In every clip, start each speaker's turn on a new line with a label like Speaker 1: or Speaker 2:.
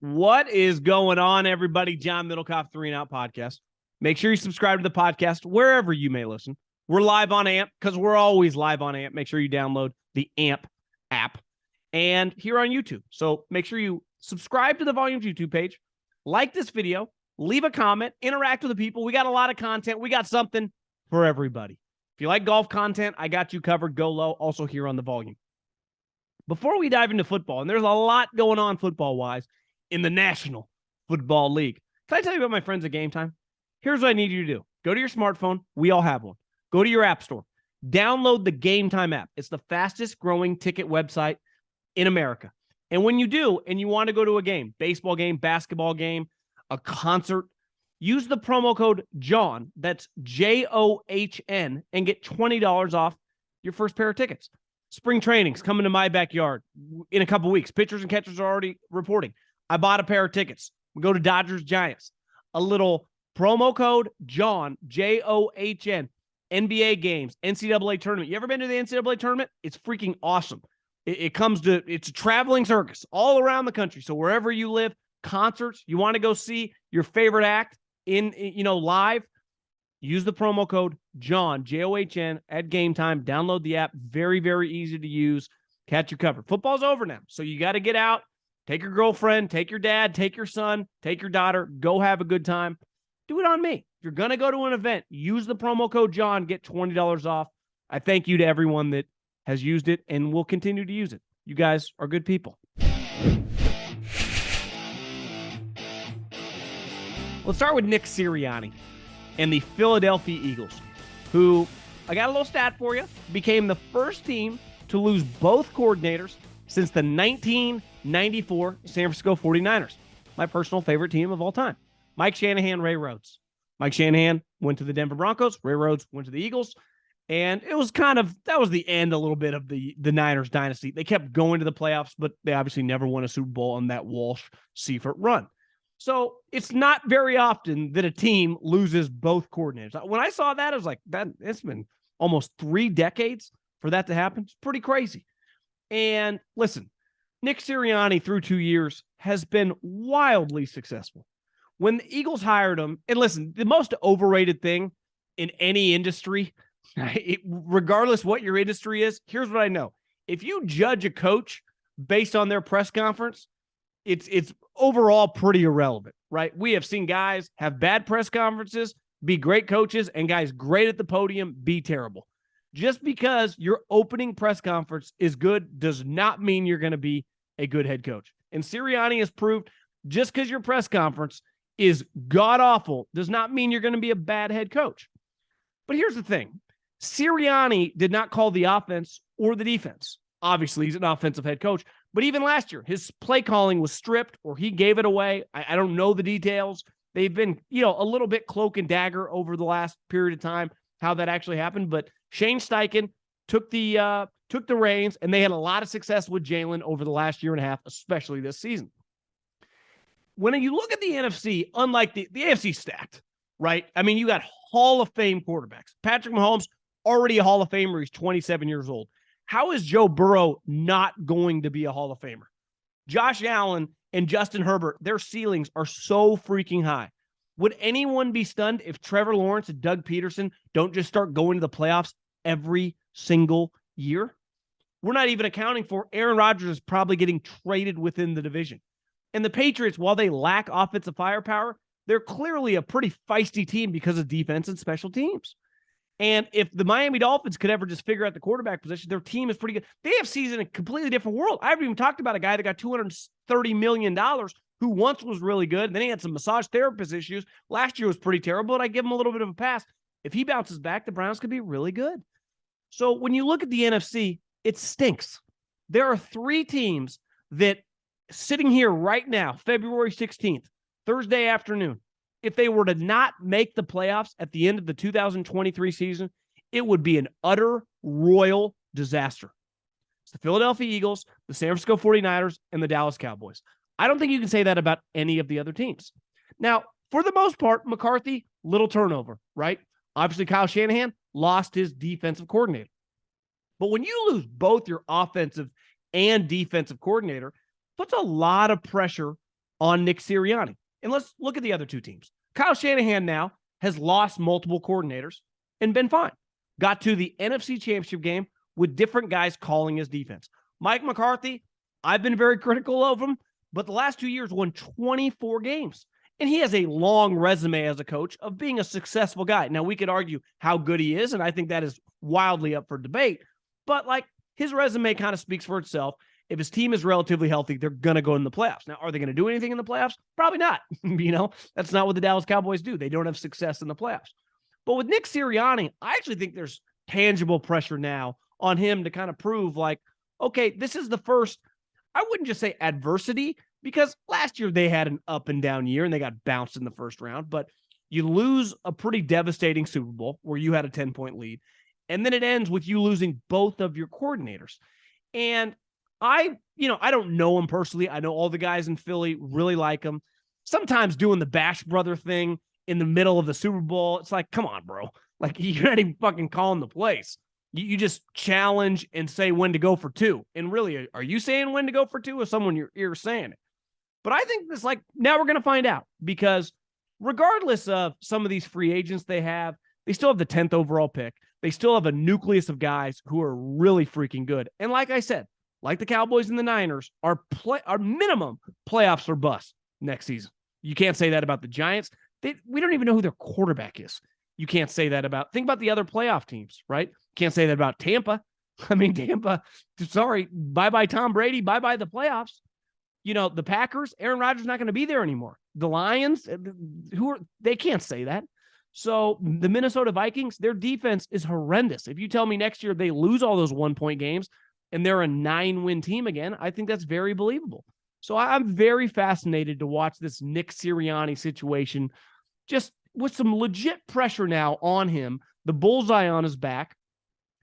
Speaker 1: What is going on, everybody? John Middlekauff, 3 and Out Podcast. Make sure you subscribe to the podcast wherever you may listen. We're live on AMP because we're always live on AMP. Make sure you download the AMP app and here on YouTube. So make sure you subscribe to the Volumes YouTube page, like this video, leave a comment, interact with the people. We got a lot of content. We got something for everybody. If you like golf content, I got you covered. Go low. Also here on the Volume. Before we dive into football, and there's a lot going on football-wise in the National Football League. Can I tell you about my friends at Gametime? Here's what I need you to do. Go to your smartphone. We all have one. Go to your app store. Download the Gametime app. It's the fastest growing ticket website in America. And when you do, and you want to go to a game, baseball game, basketball game, a concert, use the promo code JOHN, that's JOHN, and get $20 off your first pair of tickets. Spring training's coming to my backyard in a couple weeks. Pitchers and catchers are already reporting. I bought a pair of tickets. We go to Dodgers Giants. A little promo code JOHN, JOHN, NBA games, NCAA tournament. You ever been to the NCAA tournament? It's freaking awesome. It's a traveling circus all around the country. So wherever you live, concerts, you want to go see your favorite act live, use the promo code JOHN, JOHN at Gametime. Download the app. Very, very easy to use. Catch you covered. Football's over now. So you got to get out. Take your girlfriend, take your dad, take your son, take your daughter, go have a good time. Do it on me. If you're going to go to an event, use the promo code JOHN, get $20 off. I thank you to everyone that has used it and will continue to use it. You guys are good people. Let's start with Nick Sirianni and the Philadelphia Eagles, who, I got a little stat for you, became the first team to lose both coordinators since the 1994 San Francisco 49ers, my personal favorite team of all time. Mike Shanahan, Ray Rhodes. Mike Shanahan went to the Denver Broncos. Ray Rhodes went to the Eagles. And it was that was the end a little bit of the Niners dynasty. They kept going to the playoffs, but they obviously never won a Super Bowl on that Walsh-Seifert run. So it's not very often that a team loses both coordinators. When I saw that, I was like, it's been almost 3 decades for that to happen. It's pretty crazy. And listen, Nick Sirianni through 2 years has been wildly successful. When the Eagles hired him, and listen, the most overrated thing in any industry, regardless what your industry is, here's what I know. If you judge a coach based on their press conference, it's overall pretty irrelevant, right? We have seen guys have bad press conferences, be great coaches, and guys great at the podium, be terrible. Just because your opening press conference is good does not mean you're going to be a good head coach. And Sirianni has proved just because your press conference is god-awful does not mean you're going to be a bad head coach. But here's the thing. Sirianni did not call the offense or the defense. Obviously, he's an offensive head coach. But even last year, his play calling was stripped or he gave it away. I don't know the details. They've been, a little bit cloak and dagger over the last period of time, how that actually happened. But Shane Steichen took the reins, and they had a lot of success with Jalen over the last year and a half, especially this season. When you look at the NFC, unlike the AFC stacked, right? I mean, you got Hall of Fame quarterbacks. Patrick Mahomes, already a Hall of Famer. He's 27 years old. How is Joe Burrow not going to be a Hall of Famer? Josh Allen and Justin Herbert, their ceilings are so freaking high. Would anyone be stunned if Trevor Lawrence and Doug Peterson don't just start going to the playoffs every single year? We're not even accounting for Aaron Rodgers is probably getting traded within the division. And the Patriots, while they lack offensive firepower, they're clearly a pretty feisty team because of defense and special teams. And if the Miami Dolphins could ever just figure out the quarterback position, their team is pretty good. The AFC is in a completely different world. I haven't even talked about a guy that got $230 million who once was really good. And then he had some massage therapist issues. Last year was pretty terrible, and I give him a little bit of a pass. If he bounces back, the Browns could be really good. So when you look at the NFC, it stinks. There are 3 teams that sitting here right now, February 16th, Thursday afternoon, if they were to not make the playoffs at the end of the 2023 season, it would be an utter royal disaster. It's the Philadelphia Eagles, the San Francisco 49ers, and the Dallas Cowboys. I don't think you can say that about any of the other teams. Now, for the most part, McCarthy, little turnover, right? Obviously, Kyle Shanahan lost his defensive coordinator. But when you lose both your offensive and defensive coordinator, puts a lot of pressure on Nick Sirianni. And let's look at the other two teams. Kyle Shanahan now has lost multiple coordinators and been fine. Got to the NFC Championship game with different guys calling his defense. Mike McCarthy, I've been very critical of him, but the last 2 years won 24 games. And he has a long resume as a coach of being a successful guy. Now, we could argue how good he is, and I think that is wildly up for debate. But, his resume kind of speaks for itself. If his team is relatively healthy, they're going to go in the playoffs. Now, are they going to do anything in the playoffs? Probably not. That's not what the Dallas Cowboys do. They don't have success in the playoffs. But with Nick Sirianni, I actually think there's tangible pressure now on him to kind of prove okay, this is the first, I wouldn't just say adversity, because last year they had an up and down year and they got bounced in the first round, but you lose a pretty devastating Super Bowl where you had a 10-point lead. And then it ends with you losing both of your coordinators. And I don't know him personally. I know all the guys in Philly really like him. Sometimes doing the Bash Brother thing in the middle of the Super Bowl, it's come on, bro. You're not even fucking calling the plays. You just challenge and say when to go for two. And really, are you saying when to go for two, or someone you're saying it? But I think this, now we're going to find out, because regardless of some of these free agents they still have the 10th overall pick. They still have a nucleus of guys who are really freaking good. And like I said, like the Cowboys and the Niners, our minimum playoffs or bust next season. You can't say that about the Giants. We don't even know who their quarterback is. You can't say that think about the other playoff teams, right? Can't say that about Tampa. Tampa, sorry, bye-bye Tom Brady, bye-bye the playoffs. The Packers, Aaron Rodgers not going to be there anymore. The Lions, they can't say that. So the Minnesota Vikings, their defense is horrendous. If you tell me next year they lose all those 1-point games and they're a 9-win team again, I think that's very believable. So I'm very fascinated to watch this Nick Sirianni situation, just with some legit pressure now on him, the bullseye on his back,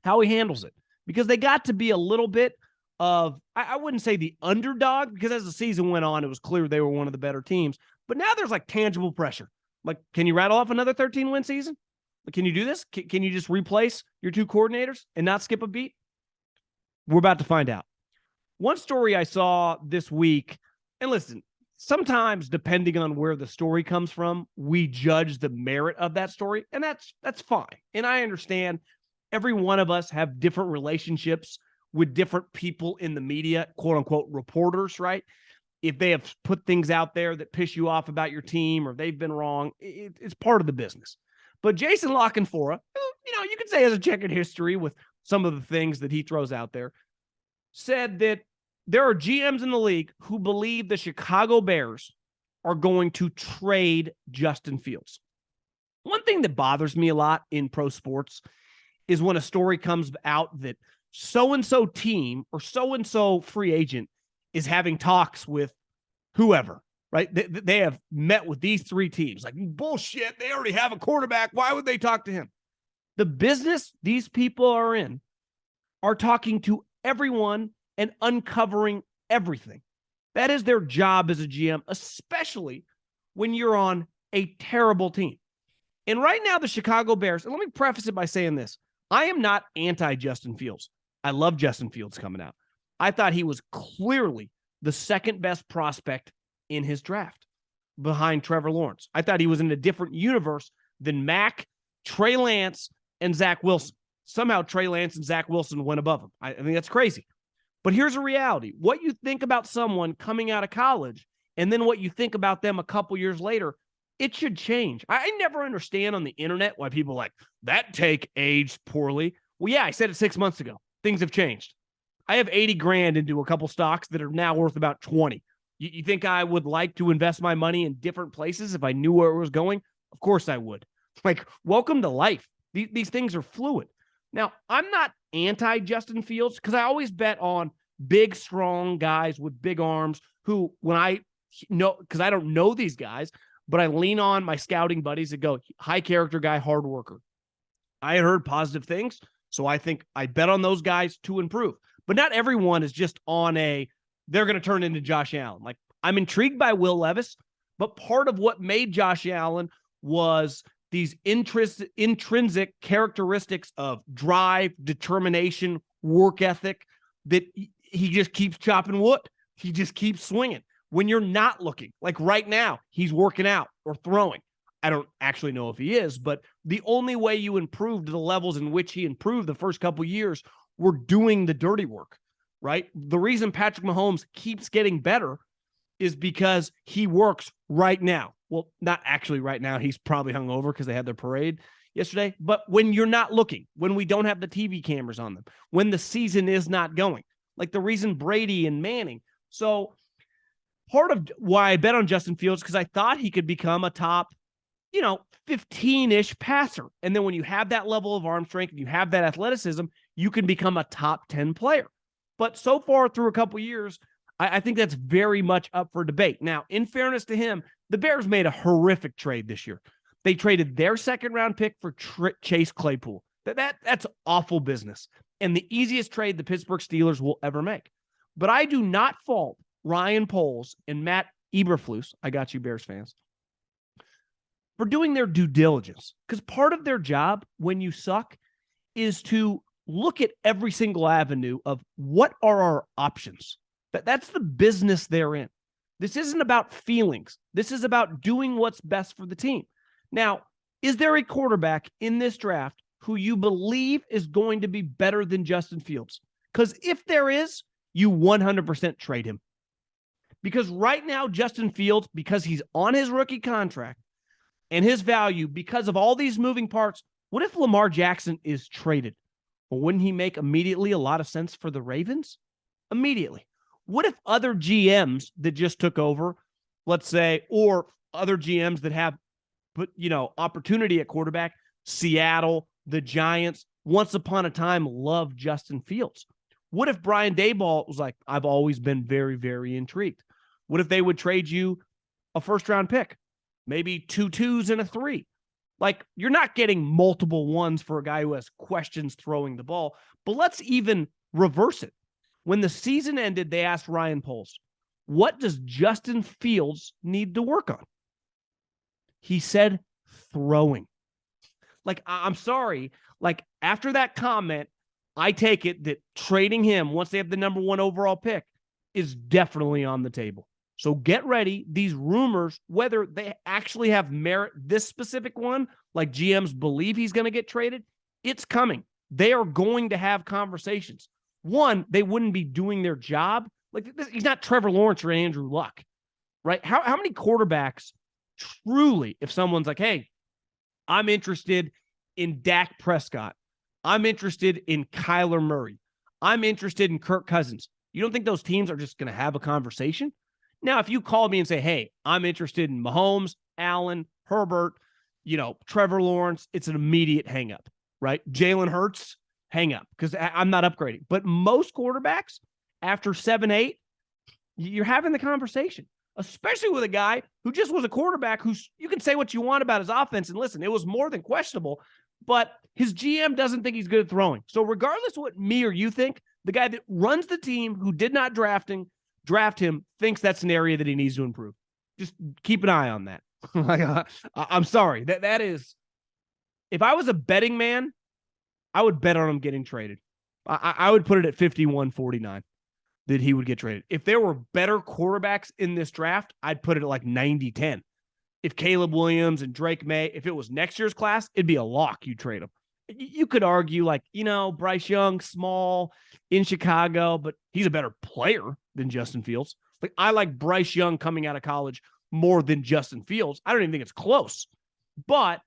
Speaker 1: how he handles it. Because they got to be a little bit of, I wouldn't say the underdog, because as the season went on, it was clear they were one of the better teams. But now there's tangible pressure. Can you rattle off another 13-win season? Can you do this? Can you just replace your two coordinators and not skip a beat? We're about to find out. One story I saw this week, and listen, sometimes depending on where the story comes from, we judge the merit of that story, and that's fine. And I understand every one of us have different relationships with different people in the media, quote unquote reporters, right? If they have put things out there that piss you off about your team or they've been wrong, it's part of the business. But Jason Lockenfora, you could say has a checkered history with some of the things that he throws out there, said that there are GMs in the league who believe the Chicago Bears are going to trade Justin Fields. One thing that bothers me a lot in pro sports is when a story comes out that so-and-so team or so-and-so free agent is having talks with whoever, right? They have met with these three teams. Bullshit, they already have a quarterback. Why would they talk to him? The business these people are in are talking to everyone and uncovering everything. That is their job as a GM, especially when you're on a terrible team. And right now, the Chicago Bears, and let me preface it by saying this, I am not anti-Justin Fields. I love Justin Fields coming out. I thought he was clearly the second best prospect in his draft behind Trevor Lawrence. I thought he was in a different universe than Mac, Trey Lance, and Zach Wilson. Somehow Trey Lance and Zach Wilson went above him. I think that's crazy. But here's a reality. What you think about someone coming out of college and then what you think about them a couple years later, it should change. I never understand on the internet why people are like, that take aged poorly. Well, yeah, I said it 6 months ago. Things have changed. I have 80 grand into a couple stocks that are now worth about 20. You think I would like to invest my money in different places if I knew where it was going? Of course I would. Welcome to life. These things are fluid. Now, I'm not anti-Justin Fields because I always bet on big, strong guys with big arms who, when I know, because I don't know these guys, but I lean on my scouting buddies that go, high character guy, hard worker. I had heard positive things, so I think I bet on those guys to improve. But not everyone is just on they're going to turn into Josh Allen. I'm intrigued by Will Levis, but part of what made Josh Allen was these intrinsic characteristics of drive, determination, work ethic, that he just keeps chopping wood. He just keeps swinging. when you're not looking. Like right now, he's working out or throwing. I don't actually know if he is, but the only way you improve to the levels in which he improved the first couple of years were doing the dirty work, right? The reason Patrick Mahomes keeps getting better is because he works right now. Well, not actually right now. He's probably hungover because they had their parade yesterday. But when you're not looking, when we don't have the TV cameras on them, when the season is not going, like the reason Brady and Manning. So part of why I bet on Justin Fields, because I thought he could become a top, 15-ish passer. And then when you have that level of arm strength and you have that athleticism, you can become a top 10 player. But so far through a couple years, I think that's very much up for debate. Now, in fairness to him, the Bears made a horrific trade this year. They traded their second-round pick for Chase Claypool. That's awful business, and the easiest trade the Pittsburgh Steelers will ever make. But I do not fault Ryan Poles and Matt Eberflus, I got you Bears fans, for doing their due diligence. Because part of their job when you suck is to look at every single avenue of what are our options. That's the business they're in. This isn't about feelings. This is about doing what's best for the team. Now, is there a quarterback in this draft who you believe is going to be better than Justin Fields? Because if there is, you 100% trade him. Because right now, Justin Fields, because he's on his rookie contract and his value, because of all these moving parts, what if Lamar Jackson is traded? Well, wouldn't he make immediately a lot of sense for the Ravens? Immediately. What if other GMs that just took over, let's say, or other GMs that have, opportunity at quarterback, Seattle, the Giants, once upon a time loved Justin Fields? What if Brian Daboll was like, I've always been very, very intrigued? What if they would trade you a first-round pick, maybe 2 2s and a 3? Like, you're not getting multiple ones for a guy who has questions throwing the ball, but let's even reverse it. When the season ended, they asked Ryan Poles, what does Justin Fields need to work on? He said throwing. Like, I'm sorry. Like, after that comment, I take it that trading him once they have the number 1 overall pick is definitely on the table. So get ready. These rumors, whether they actually have merit, this specific one, like GMs believe he's going to get traded, it's coming. They are going to have conversations. One, they wouldn't be doing their job. Like, he's not Trevor Lawrence or Andrew Luck, right? How many quarterbacks truly, if someone's like, hey, I'm interested in Dak Prescott, I'm interested in Kyler Murray, I'm interested in Kirk Cousins, you don't think those teams are just going to have a conversation? Now, if you call me and say, hey, I'm interested in Mahomes, Allen, Herbert, Trevor Lawrence, it's an immediate hang up, right? Jalen Hurts, hang up, because I'm not upgrading. But most quarterbacks, after 7-8, you're having the conversation, especially with a guy who just was a quarterback who's, you can say what you want about his offense, and listen, it was more than questionable, but his GM doesn't think he's good at throwing. So regardless of what me or you think, the guy that runs the team who did not draft him thinks that's an area that he needs to improve. Just keep an eye on that. I'm sorry. That is, if I was a betting man, I would bet on him getting traded. I would put it at 51-49 that he would get traded. If there were better quarterbacks in this draft, I'd put it at like 90-10. If Caleb Williams and Drake May, if it was next year's class, it'd be a lock. You trade him. You could argue like, Bryce Young, small in Chicago, but he's a better player than Justin Fields. Like, I like Bryce Young coming out of college more than Justin Fields. I don't even think it's close, but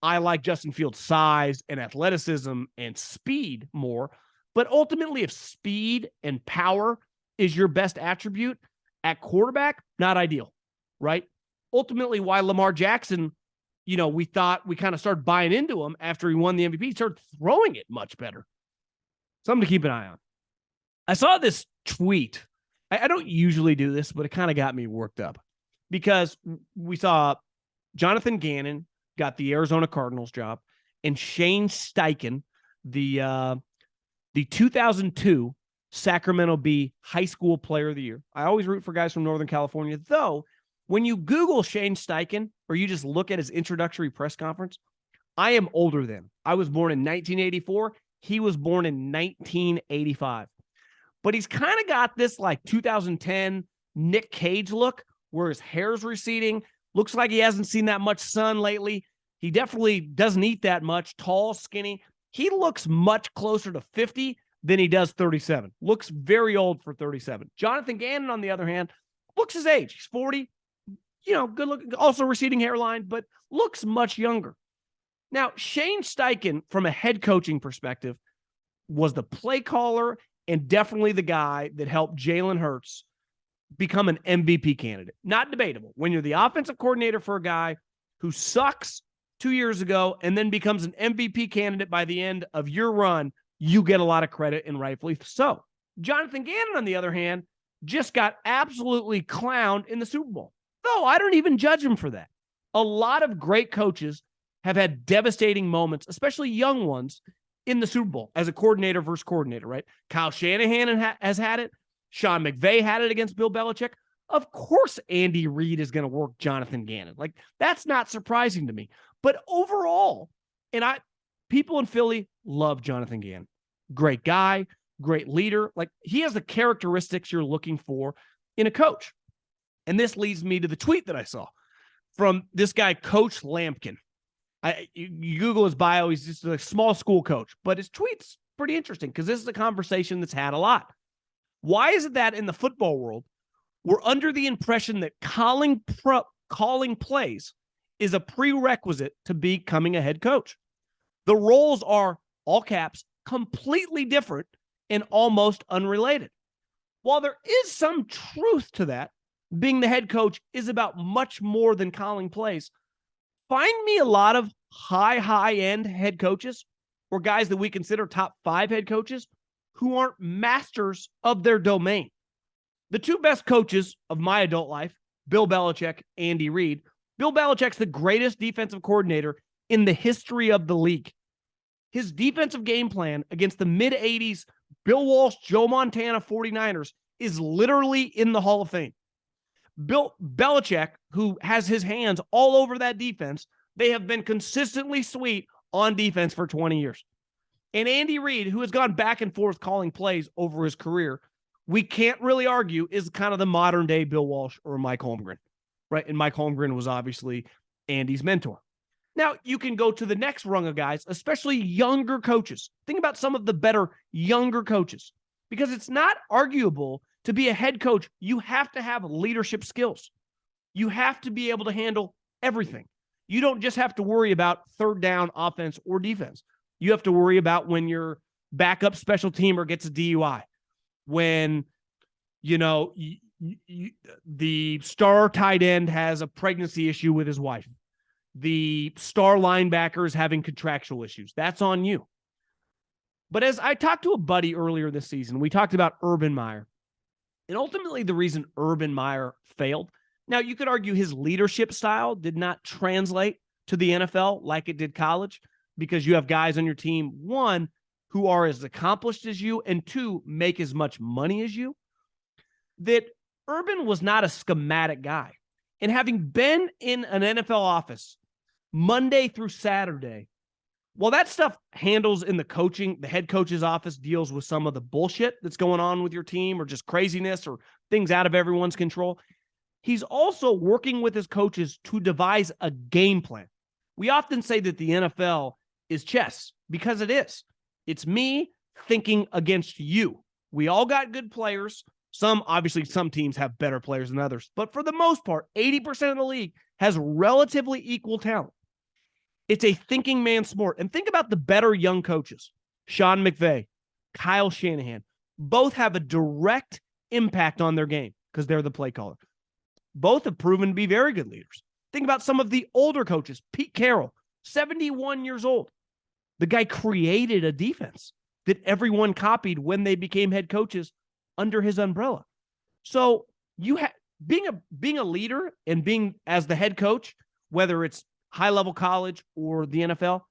Speaker 1: I like Justin Fields' size and athleticism and speed more. But ultimately, if speed and power is your best attribute at quarterback, not ideal, right? Ultimately, why Lamar Jackson, we thought we kind of started buying into him after he won the MVP, he started throwing it much better. Something to keep an eye on. I saw this tweet. I don't usually do this, but it kind of got me worked up because we saw Jonathan Gannon got the Arizona Cardinals job, and Shane Steichen, the 2002 Sacramento Bee High School Player of the Year. I always root for guys from Northern California, though. When you Google Shane Steichen, or you just look at his introductory press conference, I am older than him. I was born in 1984. He was born in 1985. But he's kind of got this like 2010 Nick Cage look, where his hair's receding. Looks like he hasn't seen that much sun lately. He definitely doesn't eat that much. Tall, skinny. He looks much closer to 50 than he does 37. Looks very old for 37. Jonathan Gannon, on the other hand, looks his age. He's 40. Good looking, also receding hairline, but looks much younger. Now, Shane Steichen, from a head coaching perspective, was the play caller and definitely the guy that helped Jalen Hurts become an MVP candidate. Not debatable. When you're the offensive coordinator for a guy who sucks 2 years ago and then becomes an MVP candidate by the end of your run, you get a lot of credit, and rightfully so. Jonathan Gannon, on the other hand, just got absolutely clowned in the Super Bowl. Though I don't even judge him for that. A lot of great coaches have had devastating moments, especially young ones, in the Super Bowl as a coordinator versus coordinator, right? Kyle Shanahan has had it. Sean McVay had it against Bill Belichick. Of course, Andy Reid is going to work Jonathan Gannon. Like, that's not surprising to me. But overall, people in Philly love Jonathan Gannon. Great guy, great leader. Like, he has the characteristics you're looking for in a coach. And this leads me to the tweet that I saw from this guy, Coach Lampkin. You Google his bio. He's just a small school coach, but his tweet's pretty interesting because this is a conversation that's had a lot. Why is it that in the football world, we're under the impression that calling plays is a prerequisite to becoming a head coach? The roles are, all caps, completely different and almost unrelated. While there is some truth to that, being the head coach is about much more than calling plays. Find me a lot of high-end head coaches or guys that we consider top 5 head coaches who aren't masters of their domain. The two best coaches of my adult life, Bill Belichick, Andy Reid. Bill Belichick's the greatest defensive coordinator in the history of the league. His defensive game plan against the mid-'80s Bill Walsh, Joe Montana 49ers is literally in the Hall of Fame. Bill Belichick, who has his hands all over that defense, they have been consistently sweet on defense for 20 years. And Andy Reid, who has gone back and forth calling plays over his career, we can't really argue is kind of the modern day Bill Walsh or Mike Holmgren, right? And Mike Holmgren was obviously Andy's mentor. Now, you can go to the next rung of guys, especially younger coaches. Think about some of the better younger coaches, because it's not arguable to be a head coach. You have to have leadership skills. You have to be able to handle everything. You don't just have to worry about third down offense or defense. You have to worry about when your backup special teamer gets a DUI, when, the star tight end has a pregnancy issue with his wife, the star linebacker is having contractual issues. That's on you. But as I talked to a buddy earlier this season, we talked about Urban Meyer. And ultimately, the reason Urban Meyer failed, now you could argue his leadership style did not translate to the NFL like it did college, because you have guys on your team, one, who are as accomplished as you, and two, make as much money as you, that Urban was not a schematic guy. And having been in an NFL office Monday through Saturday, while that stuff handles in the head coach's office deals with some of the bullshit that's going on with your team or just craziness or things out of everyone's control, he's also working with his coaches to devise a game plan. We often say that the NFL is chess, because it is. It's me thinking against you. We all got good players. Some teams have better players than others, but for the most part, 80% of the league has relatively equal talent. It's a thinking man's sport. And think about the better young coaches. Sean McVay, Kyle Shanahan, both have a direct impact on their game because they're the play caller. Both have proven to be very good leaders. Think about some of the older coaches. Pete Carroll, 71 years old. The guy created a defense that everyone copied when they became head coaches under his umbrella. So being a leader and being as the head coach, whether it's high-level college or the NFL,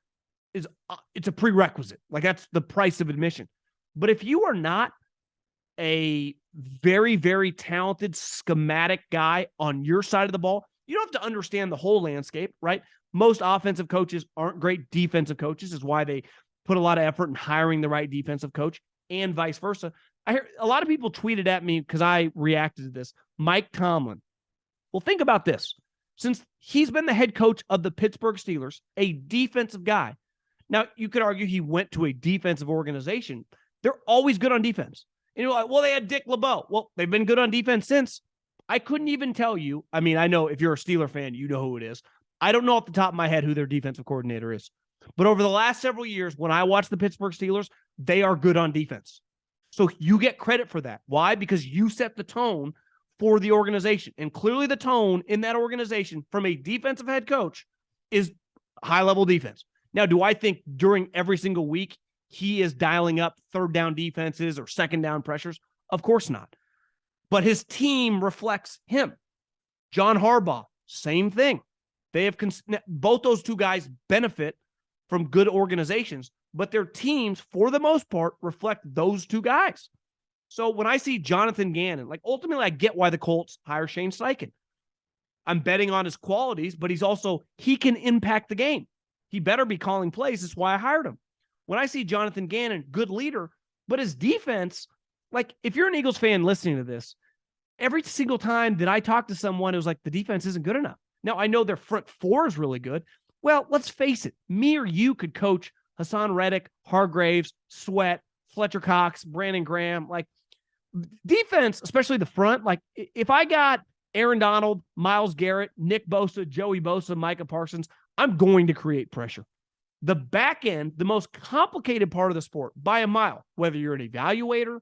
Speaker 1: it's a prerequisite. Like, that's the price of admission. But if you are not a very, very talented schematic guy on your side of the ball, you don't have to understand the whole landscape, right? Most offensive coaches aren't great defensive coaches, is why they put a lot of effort in hiring the right defensive coach, and vice versa. I hear a lot of people tweeted at me because I reacted to this. Mike Tomlin. Well, think about this. Since he's been the head coach of the Pittsburgh Steelers, a defensive guy. Now, you could argue he went to a defensive organization. They're always good on defense. And you're like, well, they had Dick LeBeau. Well, they've been good on defense since. I couldn't even tell you. I mean, I know if you're a Steeler fan, you know who it is. I don't know off the top of my head who their defensive coordinator is. But over the last several years, when I watch the Pittsburgh Steelers, they are good on defense. So you get credit for that. Why? Because you set the tone for the organization. And clearly the tone in that organization from a defensive head coach is high-level defense. Now, do I think during every single week he is dialing up third down defenses or second down pressures? Of course not. But his team reflects him. John Harbaugh, same thing. They have both those two guys benefit from good organizations, but their teams, for the most part, reflect those two guys. So when I see Jonathan Gannon, like ultimately I get why the Colts hire Shane Steichen. I'm betting on his qualities, but he can impact the game. He better be calling plays. That's why I hired him. When I see Jonathan Gannon, good leader, but his defense, like if you're an Eagles fan listening to this, every single time that I talk to someone, it was like the defense isn't good enough. Now, I know their front four is really good. Well, let's face it. Me or you could coach Hassan Reddick, Hargraves, Sweat, Fletcher Cox, Brandon Graham. Like defense, especially the front, like if I got Aaron Donald, Myles Garrett, Nick Bosa, Joey Bosa, Micah Parsons, I'm going to create pressure. The back end, the most complicated part of the sport by a mile, whether you're an evaluator,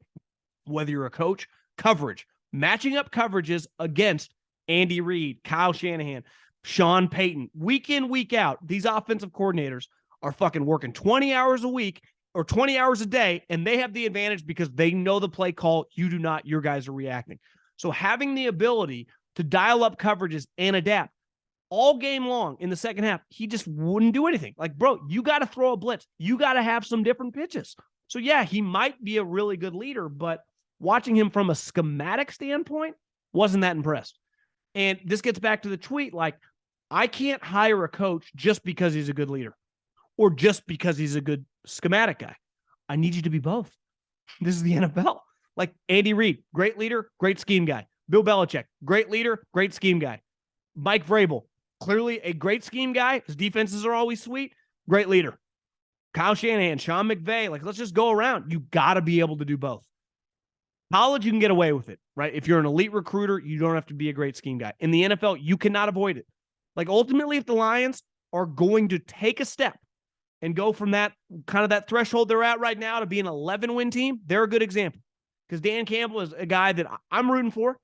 Speaker 1: whether you're a coach, coverage, matching up coverages against Andy Reid, Kyle Shanahan, Sean Payton, week in, week out, these offensive coordinators are fucking working 20 hours a week or 20 hours a day, and they have the advantage because they know the play call. You do not. Your guys are reacting. So having the ability to dial up coverages and adapt all game long in the second half, he just wouldn't do anything. Like, bro, you got to throw a blitz. You got to have some different pitches. So, yeah, he might be a really good leader, but watching him from a schematic standpoint, wasn't that impressed. And this gets back to the tweet, like, I can't hire a coach just because he's a good leader or just because he's a good schematic guy. I need you to be both. This is the NFL. Like Andy Reid, great leader, great scheme guy. Bill Belichick, great leader, great scheme guy. Mike Vrabel, clearly a great scheme guy. His defenses are always sweet. Great leader. Kyle Shanahan, Sean McVay. Like, let's just go around. You got to be able to do both. College, you can get away with it, right? If you're an elite recruiter, you don't have to be a great scheme guy. In the NFL, you cannot avoid it. Like, ultimately, if the Lions are going to take a step and go from that kind of that threshold they're at right now to be an 11-win team, they're a good example. Because Dan Campbell is a guy that I'm rooting for.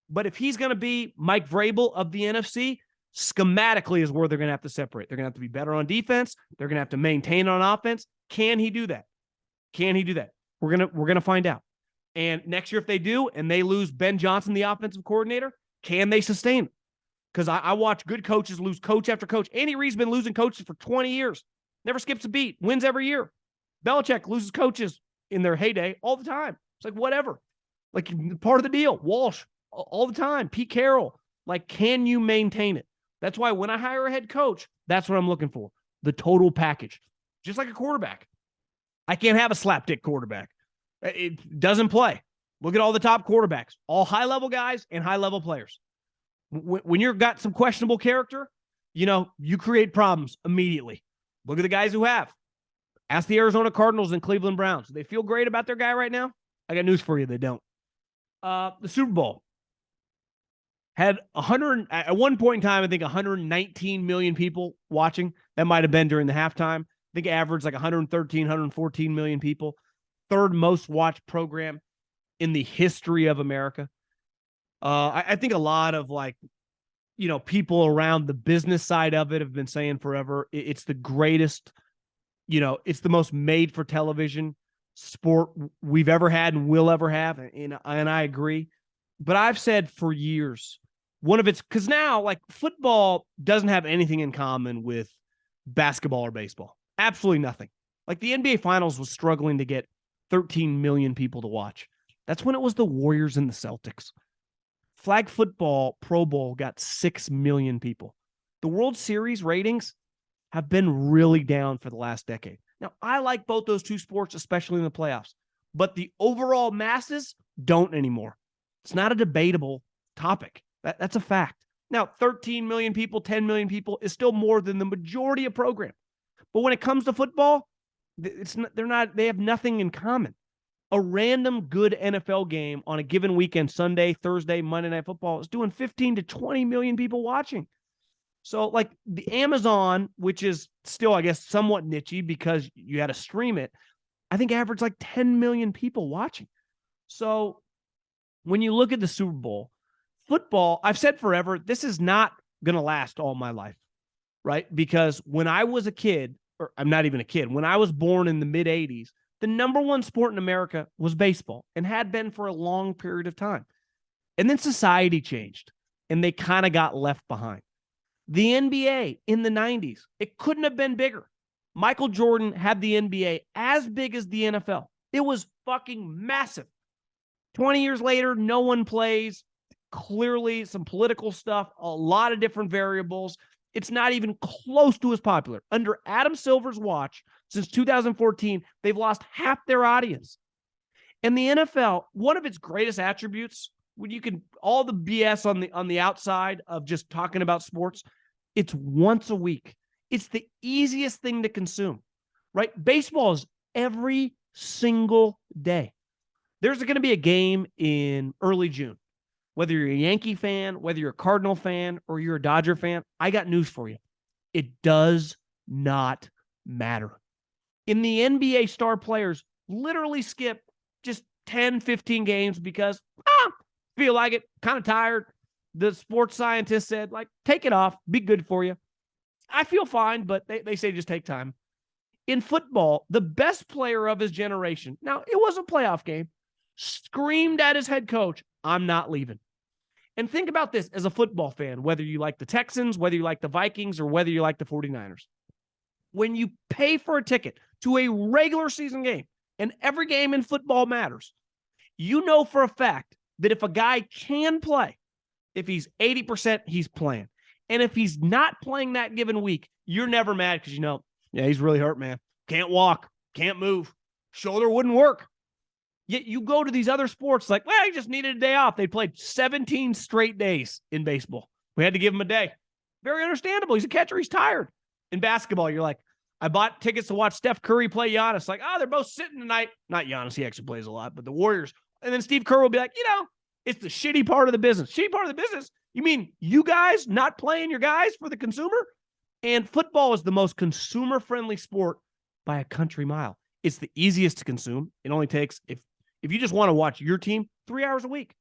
Speaker 1: But if he's going to be Mike Vrabel of the NFC, schematically is where they're going to have to separate. They're going to have to be better on defense. They're going to have to maintain on offense. Can he do that? Can he do that? We're going to find out. And next year, if they do, and they lose Ben Johnson, the offensive coordinator, can they sustain it? Because I watch good coaches lose coach after coach. Andy Reid's been losing coaches for 20 years. Never skips a beat. Wins every year. Belichick loses coaches in their heyday all the time. It's like, whatever. Like, part of the deal. Walsh, all the time. Pete Carroll. Like, can you maintain it? That's why when I hire a head coach, that's what I'm looking for. The total package. Just like a quarterback. I can't have a slapdick quarterback. It doesn't play. Look at all the top quarterbacks. All high-level guys and high-level players. When you've got some questionable character, you create problems immediately. Look at the guys who have. Ask the Arizona Cardinals and Cleveland Browns. Do they feel great about their guy right now? I got news for you. They don't. The Super Bowl had at one point in time, I think 119 million people watching. That might have been during the halftime. I think averaged like 113, 114 million people. Third most watched program in the history of America. I think a lot of people around the business side of it have been saying forever, it's the greatest, it's the most made for television sport we've ever had and will ever have. And I agree. But I've said for years, because now like football doesn't have anything in common with basketball or baseball. Absolutely nothing. Like the NBA Finals was struggling to get 13 million people to watch. That's when it was the Warriors and the Celtics. Flag football Pro Bowl got 6 million people. The World Series ratings have been really down for the last decade. Now, I like both those two sports, especially in the playoffs. but the overall masses don't anymore. It's not a debatable topic. That's a fact. Now, 13 million people, 10 million people is still more than the majority of program. But when it comes to football, they have nothing in common. A random good NFL game on a given weekend, Sunday, Thursday, Monday Night Football, is doing 15 to 20 million people watching. So like the Amazon, which is still, I guess, somewhat niche because you had to stream it, I think averaged like 10 million people watching. So when you look at the Super Bowl, football, I've said forever, this is not going to last all my life, right? Because when I was a kid, or I'm not even a kid, when I was born in the mid-'80s, the number one sport in America was baseball and had been for a long period of time. And then society changed and they kind of got left behind. The NBA in the 90s, it couldn't have been bigger. Michael Jordan had the NBA as big as the NFL. It was fucking massive. 20 years later, no one plays. Clearly some political stuff, a lot of different variables. It's not even close to as popular. Under Adam Silver's watch, since 2014, they've lost half their audience. And the NFL, one of its greatest attributes, when you can, all the BS on the outside of just talking about sports, it's once a week. It's the easiest thing to consume, right? Baseball is every single day. There's going to be a game in early June. Whether you're a Yankee fan, whether you're a Cardinal fan, or you're a Dodger fan, I got news for you. It does not matter. In the NBA, star players literally skip just 10, 15 games because, feel like it, kind of tired. The sports scientist said, like, take it off, be good for you. I feel fine, but they say just take time. In football, the best player of his generation, now it was a playoff game, screamed at his head coach, I'm not leaving. And think about this as a football fan, whether you like the Texans, whether you like the Vikings, or whether you like the 49ers. When you pay for a ticket to a regular season game, and every game in football matters, you know for a fact that if a guy can play, if he's 80%, he's playing. And if he's not playing that given week, you're never mad because you know, yeah, he's really hurt, man. Can't walk, can't move, shoulder wouldn't work. Yet you go to these other sports like, well, he just needed a day off. They played 17 straight days in baseball. We had to give him a day. Very understandable. He's a catcher. He's tired. In basketball, you're like, I bought tickets to watch Steph Curry play Giannis. Like, they're both sitting tonight. Not Giannis. He actually plays a lot, but the Warriors. And then Steve Kerr will be like, it's the shitty part of the business. Shitty part of the business? You mean you guys not playing your guys for the consumer? And football is the most consumer-friendly sport by a country mile. It's the easiest to consume. It only takes, if you just want to watch your team, 3 hours a week.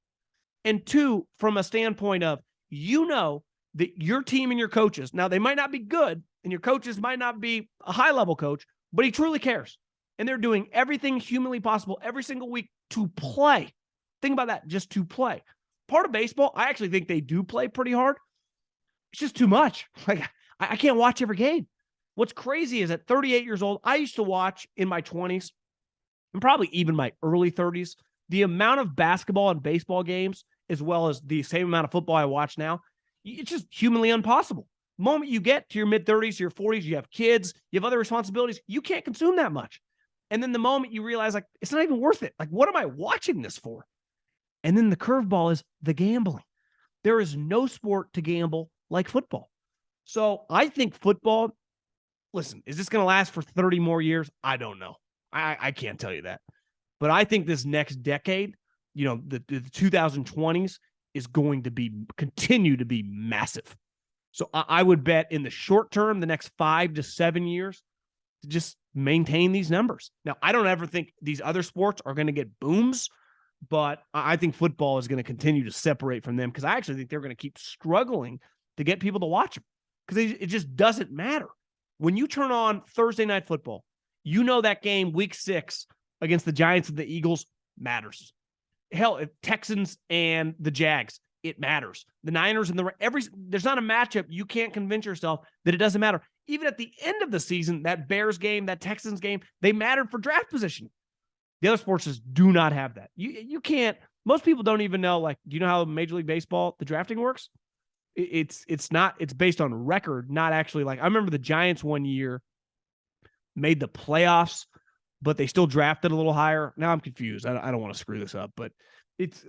Speaker 1: And two, from a standpoint of, that your team and your coaches, now they might not be good, and your coaches might not be a high-level coach, but he truly cares. And they're doing everything humanly possible every single week to play. Think about that, just to play. Part of baseball, I actually think they do play pretty hard. It's just too much. Like, I can't watch every game. What's crazy is at 38 years old, I used to watch in my 20s and probably even my early 30s, the amount of basketball and baseball games, as well as the same amount of football I watch now, it's just humanly impossible. The moment you get to your mid-30s, your 40s, you have kids, you have other responsibilities, you can't consume that much. And then the moment you realize, like, it's not even worth it. Like, what am I watching this for? And then the curveball is the gambling. There is no sport to gamble like football. So I think football, listen, is this going to last for 30 more years? I don't know. I can't tell you that. But I think this next decade, the 2020s is going to continue to be massive. So I would bet in the short term, the next 5 to 7 years, to just maintain these numbers. Now, I don't ever think these other sports are going to get booms, but I think football is going to continue to separate from them because I actually think they're going to keep struggling to get people to watch them because it just doesn't matter. When you turn on Thursday Night Football, that game week 6 against the Giants and the Eagles matters. Hell, Texans and the Jags, it matters. The Niners and there's not a matchup you can't convince yourself that it doesn't matter. Even at the end of the season, that Bears game, that Texans game, they mattered for draft position. The other sports just do not have that. You can't. Most people don't even know. Like, do you know how Major League Baseball the drafting works? It's based on record, not actually like. I remember the Giants one year made the playoffs but they still drafted a little higher. Now I'm confused. I don't want to screw this up, but it's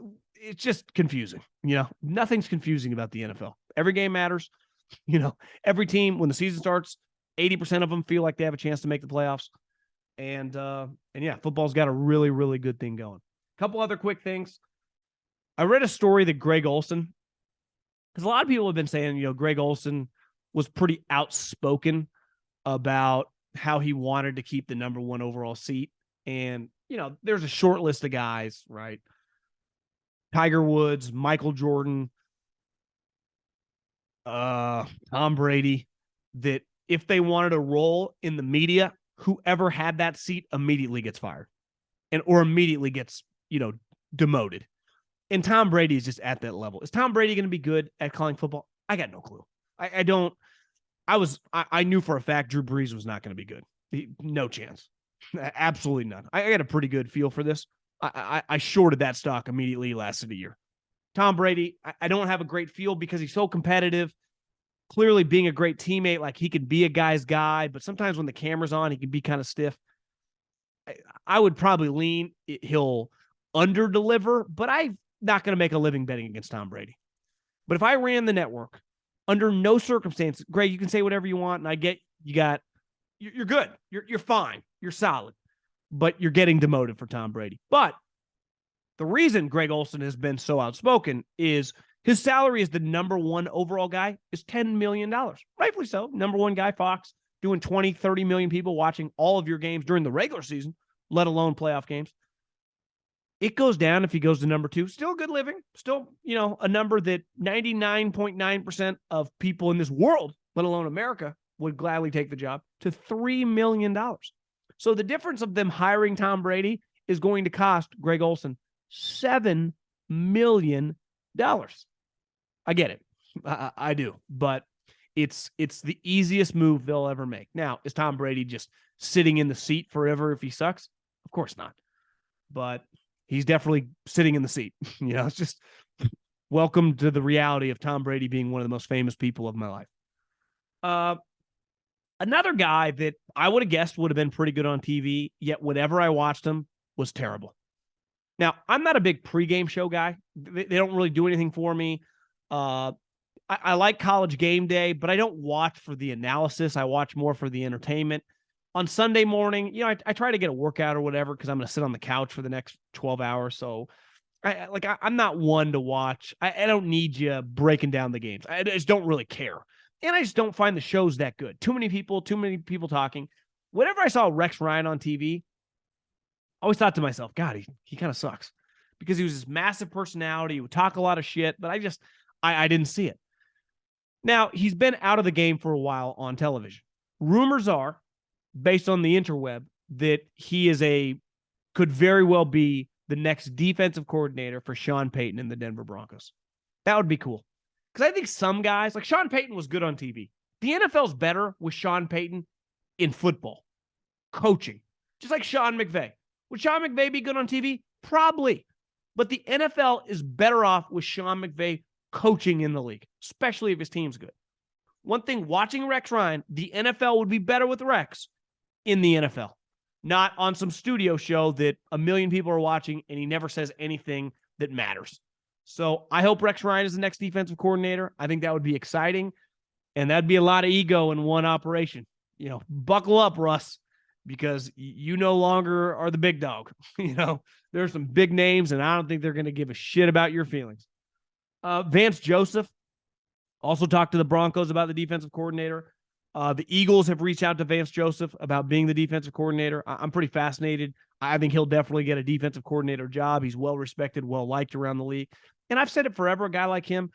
Speaker 1: just confusing. Nothing's confusing about the NFL. Every game matters. Every team, when the season starts, 80% of them feel like they have a chance to make the playoffs. And yeah, football's got a really, really good thing going. A couple other quick things. I read a story that Greg Olsen, because a lot of people have been saying, Greg Olsen was pretty outspoken about how he wanted to keep the number 1 overall seat. And, there's a short list of guys, right? Tiger Woods, Michael Jordan, Tom Brady, that if they wanted a role in the media, whoever had that seat immediately gets fired or immediately gets, demoted. And Tom Brady is just at that level. Is Tom Brady going to be good at calling football? I got no clue. I knew for a fact Drew Brees was not going to be good. No chance. Absolutely none. I got a pretty good feel for this. I shorted that stock immediately last of the year. Tom Brady, I don't have a great feel because he's so competitive. Clearly being a great teammate, like he could be a guy's guy, but sometimes when the camera's on, he can be kind of stiff. I would probably lean he'll under-deliver, but I'm not going to make a living betting against Tom Brady. But if I ran the network, under no circumstance, Greg, you can say whatever you want, and I get you're good. You're fine. You're solid. But you're getting demoted for Tom Brady. But the reason Greg Olsen has been so outspoken is his salary as the number 1 overall guy is $10 million. Rightfully so. Number 1 guy, Fox, doing 20, 30 million people watching all of your games during the regular season, let alone playoff games. It goes down if he goes to number 2. Still good living. Still, a number that 99.9% of people in this world, let alone America, would gladly take the job, to $3 million. So the difference of them hiring Tom Brady is going to cost Greg Olsen $7 million. I get it. I do. But it's the easiest move they'll ever make. Now, is Tom Brady just sitting in the seat forever if he sucks? Of course not. But he's definitely sitting in the seat. It's just welcome to the reality of Tom Brady being one of the most famous people of my life. Another guy that I would have guessed would have been pretty good on TV, yet whenever I watched him was terrible. Now, I'm not a big pregame show guy. They don't really do anything for me. I like College Game Day, but I don't watch for the analysis. I watch more for the entertainment. On Sunday morning, I try to get a workout or whatever because I'm going to sit on the couch for the next 12 hours. So I'm not one to watch. I don't need you breaking down the games. I just don't really care. And I just don't find the shows that good. Too many people talking. Whenever I saw Rex Ryan on TV, I always thought to myself, God, he kind of sucks. Because he was this massive personality. He would talk a lot of shit, but I didn't see it. Now, he's been out of the game for a while on television. Rumors are, based on the interweb, that he could very well be the next defensive coordinator for Sean Payton in the Denver Broncos. That would be cool. Because I think some guys, like Sean Payton was good on TV. The NFL's better with Sean Payton in football, coaching, just like Sean McVay. Would Sean McVay be good on TV? Probably. But the NFL is better off with Sean McVay coaching in the league, especially if his team's good. One thing, watching Rex Ryan, the NFL would be better with Rex in the NFL, not on some studio show that 1 million people are watching and he never says anything that matters. So I hope Rex Ryan is the next defensive coordinator. I think that would be exciting, and that'd be a lot of ego in one operation. Buckle up, Russ, because you no longer are the big dog. There's some big names, and I don't think they're going to give a shit about your feelings. Vance Joseph also talked to the Broncos about the defensive coordinator. The Eagles have reached out to Vance Joseph about being the defensive coordinator. I'm pretty fascinated. I think he'll definitely get a defensive coordinator job. He's well-respected, well-liked around the league. And I've said it forever, a guy like him,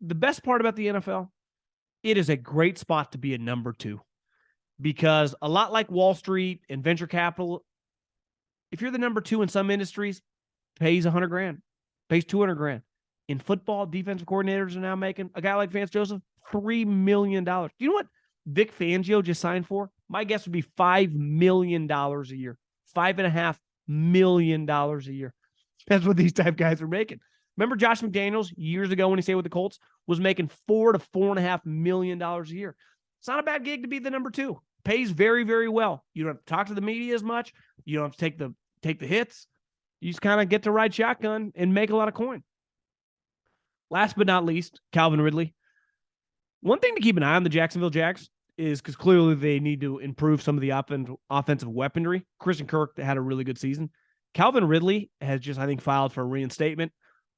Speaker 1: the best part about the NFL, it is a great spot to be a number 2. Because a lot like Wall Street and venture capital, if you're the number 2 in some industries, pays $100,000, pays $200,000. In football, defensive coordinators are now making, a guy like Vance Joseph, $3 million. Do you know what Vic Fangio just signed for? My guess would be $5 million a year. $5.5 million a year. That's what these type guys are making. Remember Josh McDaniels years ago when he stayed with the Colts was making $4 to $4.5 million a year. It's not a bad gig to be the number 2. pays very, very well. You don't have to talk to the media as much. You don't have to take the hits. You just kind of get to ride shotgun and make a lot of coin. Last but not least, Calvin Ridley. One thing to keep an eye on the Jacksonville Jags is because clearly they need to improve some of the offensive weaponry. Christian Kirk had a really good season. Calvin Ridley has just, I think, filed for reinstatement.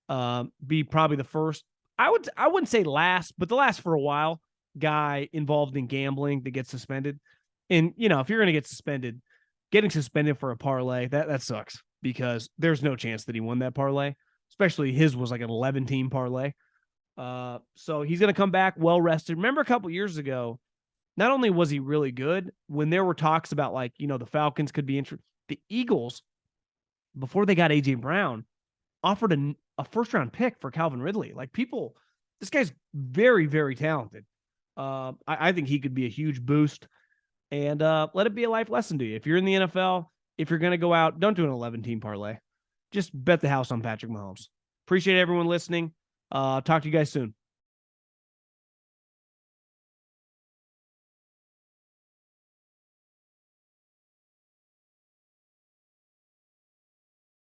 Speaker 1: Be probably the first, I wouldn't say last, but the last for a while guy involved in gambling that gets suspended. And, you know, if you're going to get suspended, getting suspended for a parlay, that sucks because there's no chance that he won that parlay, especially his was like an 11-team parlay. So he's going to come back well rested. Remember a couple years ago, not only was he really good, when there were talks about like, you know, the Falcons could be interested, the Eagles, before they got A.J. Brown, offered a first-round pick for Calvin Ridley. Like people, this guy's very, very talented. I think he could be a huge boost. And let it be a life lesson to you. If you're in the NFL, if you're going to go out, don't do an 11-team parlay. Just bet the house on Patrick Mahomes. Appreciate everyone listening. Talk to you guys soon.